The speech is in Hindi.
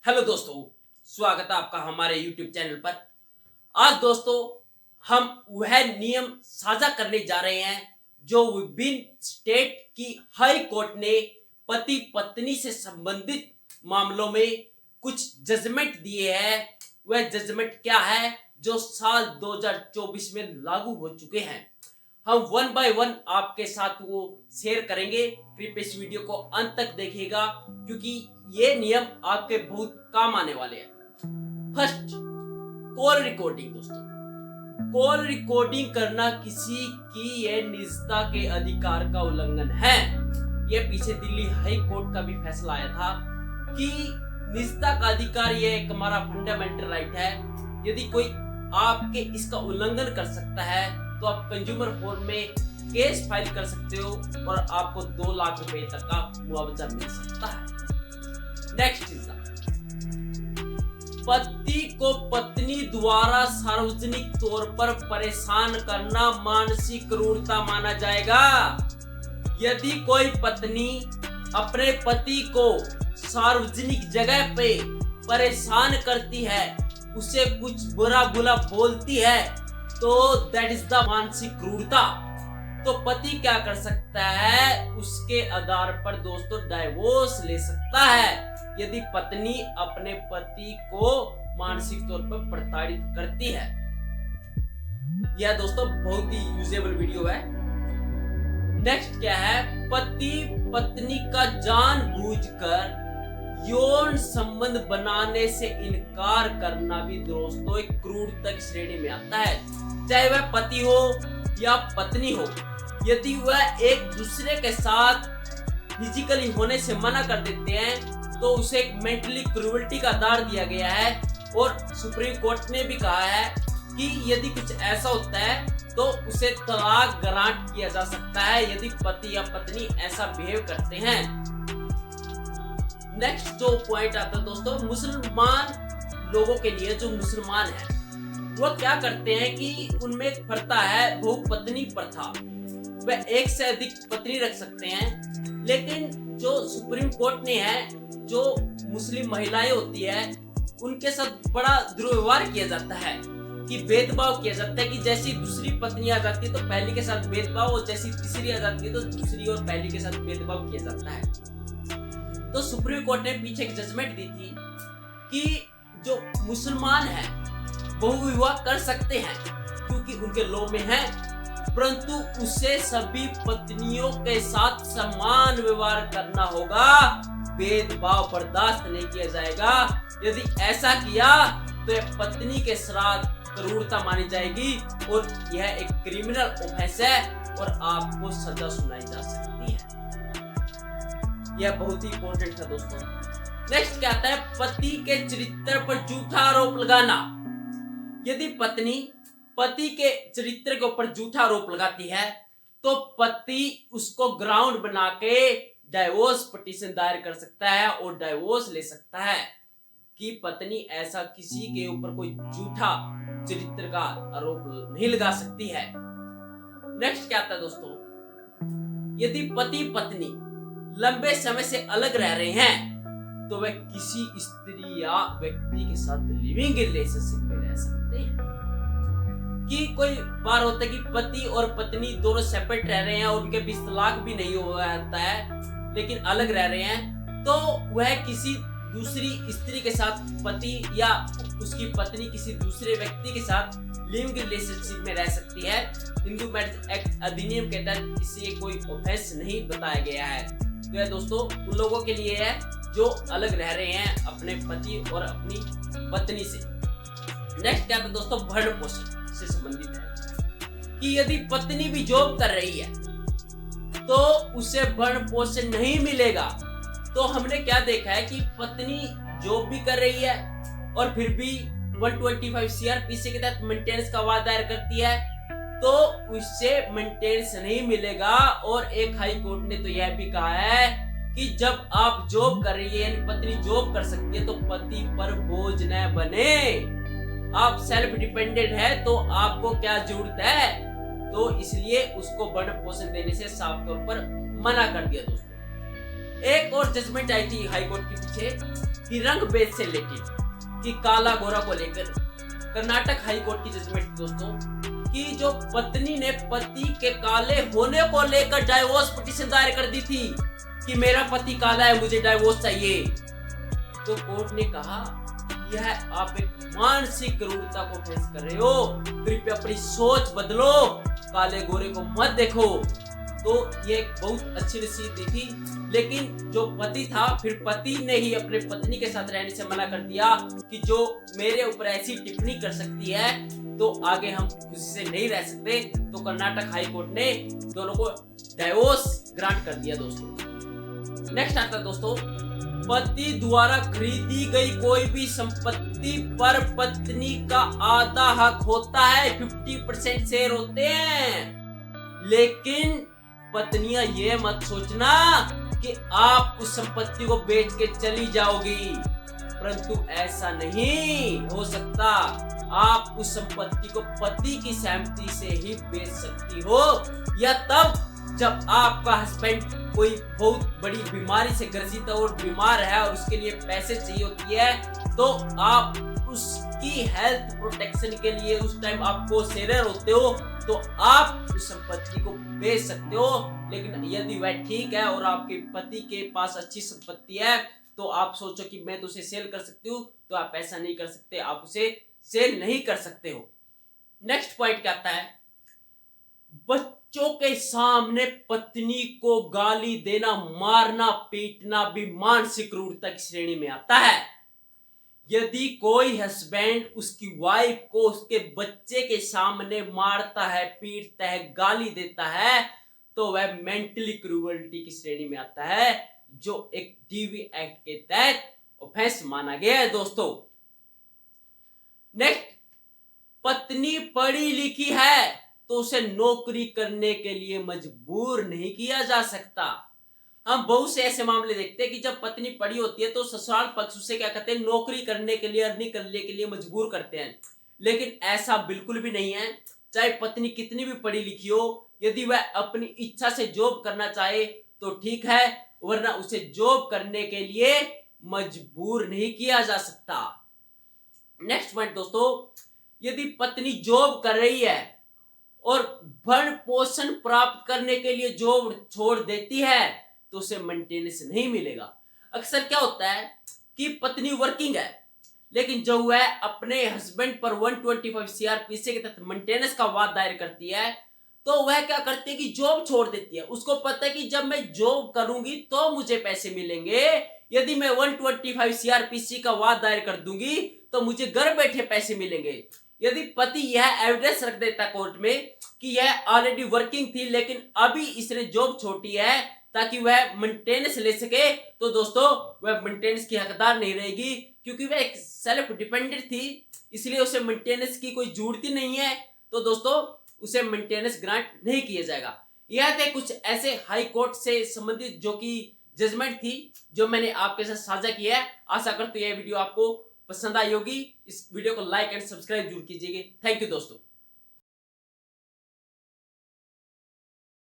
हेलो दोस्तों, स्वागत है आपका हमारे YouTube चैनल पर। आज दोस्तों हम वह नियम साझा करने जा रहे हैं जो विभिन्न स्टेट की हाई कोर्ट ने पति पत्नी से संबंधित मामलों में कुछ जजमेंट दिए हैं। वह जजमेंट क्या है जो साल 2024 में लागू हो चुके हैं। हम वन बाय वन आपके साथ वो शेयर करेंगे। कृपया इस वीडियो को अंत तक देखिएगा क्योंकि ये नियम आपके बहुत काम आने वाले हैं। First, call recording. दोस्तों, कॉल रिकॉर्डिंग करना किसी की ये निजता के अधिकार का उल्लंघन है। ये पीछे दिल्ली हाई कोर्ट का भी फैसला आया था कि निजता का अधिकार ये एक हमारा फंडामेंटल राइट है। यदि कोई आपके इसका उल्लंघन कर सकता है तो आप कंज्यूमर कोर्ट में केस फाइल कर सकते हो और आपको 2 लाख रुपए तक का मुआवजा मिल सकता है। नेक्स्ट इज पति को पत्नी द्वारा सार्वजनिक तौर पर परेशान करना मानसिक क्रूरता माना जाएगा। यदि कोई पत्नी अपने पति को सार्वजनिक जगह पे परेशान करती है, उसे कुछ बुरा बोलती है, तो दैट इज द मानसिक क्रूरता। तो पति क्या कर सकता है? उसके आधार पर दोस्तों डाइवोर्स ले सकता है यदि पत्नी अपने पति को मानसिक तौर पर प्रताड़ित करती है। यह दोस्तों बहुत ही यूजेबल वीडियो है। नेक्स्ट क्या है? पति पत्नी का जानबूझकर यौन संबंध बनाने से इनकार करना भी दोस्तों एक क्रूरता की श्रेणी में आता है। चाहे वह पति हो या पत्नी हो, यदि वह एक दूसरे के साथ फिजिकली होने से मना कर देते हैं तो उसे एक मेंटली क्रूरल्टी का आधार दिया गया है। और सुप्रीम कोर्ट ने भी कहा है कि यदि कुछ ऐसा होता है तो उसे तलाक ग्रांट किया जा सकता है यदि पति या पत्नी ऐसा बिहेव करते हैं। नेक्स्ट जो पॉइंट आता है दोस्तों, मुसलमान लोगों के लिए, जो मुसलमान है वो क्या करते हैं कि उनमें एक प्रथा है बहुपत्नी प्रथा। वह एक से अधिक पत्नी रख सकते हैं, लेकिन जो सुप्रीम कोर्ट ने है, जो मुस्लिम महिलाएं होती है उनके साथ बड़ा दुर्व्यवहार किया जाता है कि भेदभाव किया जाता है कि जैसी दूसरी पत्नी आ जाती है तो पहली के साथ भेदभाव, और जैसी तीसरी आ जाती है तो दूसरी और पहली के साथ भेदभाव किया जाता है। तो सुप्रीम कोर्ट ने पीछे एक जजमेंट दी थी कि जो मुसलमान है बहुविवाह कर सकते हैं क्योंकि उनके लॉ में है, परंतु उसे सभी पत्नियों के साथ समान व्यवहार करना होगा। भेदभाव बर्दाश्त नहीं किया जाएगा। यदि ऐसा किया तो यह पत्नी के साथ क्रूरता मानी जाएगी और यह एक क्रिमिनल ऑफेंस है और आपको सजा सुनाई जा सकती है। यह बहुत ही इंपॉर्टेंट था दोस्तों। नेक्स्ट क्या आता है? पति के चरित्र पर झूठा आरोप लगाना। यदि पत्नी पति के चरित्र के ऊपर झूठा आरोप लगाती है तो पति उसको ग्राउंड बना के डाइवोर्स पिटीशन दायर कर सकता है और डाइवोर्स ले सकता है कि पत्नी ऐसा किसी के ऊपर कोई झूठा चरित्र का आरोप नहीं लगा सकती है। नेक्स्ट क्या आता है दोस्तों? यदि पति पत्नी लंबे समय से अलग रह रहे हैं तो वे किसी स्त्री या व्यक्ति के साथ लिविंग रिलेशनशिप में रह सकते हैं। कि कोई बार होता है कि पति और पत्नी दोनों सेपरेट रह रहे हैं और उनके बीच तलाक भी नहीं हुआ रहता है, लेकिन अलग रह रहे हैं, तो वह किसी दूसरी स्त्री के साथ पति या उसकी पत्नी किसी दूसरे व्यक्ति के साथ लिविंग रिलेशनशिप में रह सकती है। हिंदू मैरिज एक्ट अधिनियम के तहत इसे कोई ऑफेंस नहीं बताया गया है। तो यह दोस्तों उन लोगों के लिए है जो अलग रह रहे हैं अपने पति और अपनी पत्नी से। नेक्स्ट क्या था दोस्तों? भरण पोषण से संबंधित है कि यदि पत्नी भी जॉब कर रही है तो उसे भरण पोषण नहीं मिलेगा। तो हमने क्या देखा है कि पत्नी जॉब भी कर रही है और फिर भी 125 CRPC के तहत मेंटेनेंस का वादा दायर करती है तो उससे मेंटेनेंस नहीं मिलेगा। और एक हाई कोर्ट ने तो यह भी कहा है कि जब आप जॉब कर रही है, पत्नी जॉब कर सकती है, तो पति पर बोझ न बने। आप सेल्फ डिपेंडेंट है तो आपको क्या जरूरत है? तो इसलिए उसको भरण पोषण देने से साफ तौर पर मना कर दिया दोस्तों। एक और जजमेंट आई थी हाई कोर्ट के पीछे कि रंग भेद से रिलेटेड, कि काला गोरा को लेकर कर्नाटक हाई कोर्ट की जजमेंट दोस्तों, कि जो पत्नी ने पति के काले होने को लेकर डाइवोर्स पिटीशन दायर कर दी थी कि मेरा पति काला है, मुझे डाइवोर्स चाहिए, तो कोर्ट ने कहा यह आप एक मानसिक क्रूरता को फेस कर रहे हो, कृपया अपनी सोच बदलो, काले गोरे को मत देखो। तो ये बहुत अच्छी नसीहत दी थी, लेकिन जो पति था फिर पति ने ही अपने पत्नी के साथ रहने से मना कर दिया कि जो मेरे ऊपर ऐसी टिप्पणी कर सकती है तो आगे हम खुशी से नहीं रह सकते। तो कर्नाटक हाई कोर्ट ने दोनों को डाइवोर्स ग्रांट कर दिया दोस्तों। नेक्स्ट आता है दोस्तों, पति द्वारा खरीदी गई कोई भी संपत्ति पर पत्नी का आधा हक होता है, 50% शेयर होते हैं। लेकिन पत्नियां ये मत सोचना कि आप उस संपत्ति को बेच के चली जाओगी, परंतु ऐसा नहीं हो सकता। आप उस संपत्ति को पति की सहमति से ही बेच सकती हो, या तब जब आपका हस्बैंड कोई बहुत बड़ी बीमारी से ग्रसित है और बीमार है और उसके लिए पैसे चाहिए होती है, तो आप उसकी हेल्थ प्रोटेक्शन के लिए उस टाइम आपको शेयर होते हो तो आप उस संपत्ति को बेच सकते हो। लेकिन यदि वह ठीक है और आपके पति के पास अच्छी संपत्ति है तो आप सोचो कि मैं तो उसे सेल कर सकती हूँ, तो आप ऐसा नहीं कर सकते, आप उसे सेल नहीं कर सकते हो। नेक्स्ट पॉइंट क्या आता है, बच्चों के सामने पत्नी को गाली देना, मारना, पीटना भी मानसिक क्रूरता की श्रेणी में आता है। यदि कोई हस्बैंड उसकी वाइफ को उसके बच्चे के सामने मारता है, पीटता है, गाली देता है, तो वह मेंटली क्रूरल्टी की श्रेणी में आता है, जो एक डीवी एक्ट के तहत ऑफेंस माना गया है दोस्तों। नेक्स्ट, पत्नी पढ़ी लिखी है तो उसे नौकरी करने के लिए मजबूर नहीं किया जा सकता। हम बहुत से ऐसे मामले देखते हैं कि जब पत्नी पढ़ी होती है तो ससुराल पक्ष उसे क्या कहते हैं, नौकरी करने के लिए, अर्निंग करने के लिए मजबूर करते हैं। लेकिन ऐसा बिल्कुल भी नहीं है। चाहे पत्नी कितनी भी पढ़ी लिखी हो, यदि वह अपनी इच्छा से जॉब करना चाहे तो ठीक है, वरना उसे जॉब करने के लिए मजबूर नहीं किया जा सकता। नेक्स्ट पॉइंट दोस्तों, यदि पत्नी जॉब कर रही है और भरण पोषण प्राप्त करने के लिए जॉब छोड़ देती है तो उसे मेंटेनेंस नहीं मिलेगा। अक्सर क्या होता है कि पत्नी वर्किंग है, लेकिन जब वह अपने हस्बैंड पर 125 सीआरपीसी के तहत मेंटेनेंस का वाद दायर करती है तो वह क्या करती है कि जॉब छोड़ देती है। उसको पता है कि जब मैं जॉब करूंगी तो मुझे पैसे मिलेंगे, यदि मैं 125 सीआरपीसी का वाद दायर कर दूंगी तो मुझे घर बैठे पैसे मिलेंगे। यदि पति यह एविडेंस रख देता कोर्ट में कि यह ऑलरेडी वर्किंग थी लेकिन अभी इसने जॉब छोड़ी है ताकि वह मेंटेनेंस ले सके, तो दोस्तों वह मेंटेनेंस की हकदार नहीं रहेगी, क्योंकि वह एक सेल्फ डिपेंडेंट थी, इसलिए उसे मेंटेनेंस की कोई जरूरत ही नहीं है। तो दोस्तों उसे मेंटेनेंस ग्रांट नहीं किया जाएगा। यह थे कुछ ऐसे हाई कोर्ट से संबंधित जो कि जजमेंट थी जो मैंने आपके साथ साझा किया है। आशा करते हैं यह वीडियो आपको पसंद आई होगी। इस वीडियो को लाइक एंड सब्सक्राइब जरूर कीजिएगा। थैंक यू दोस्तों।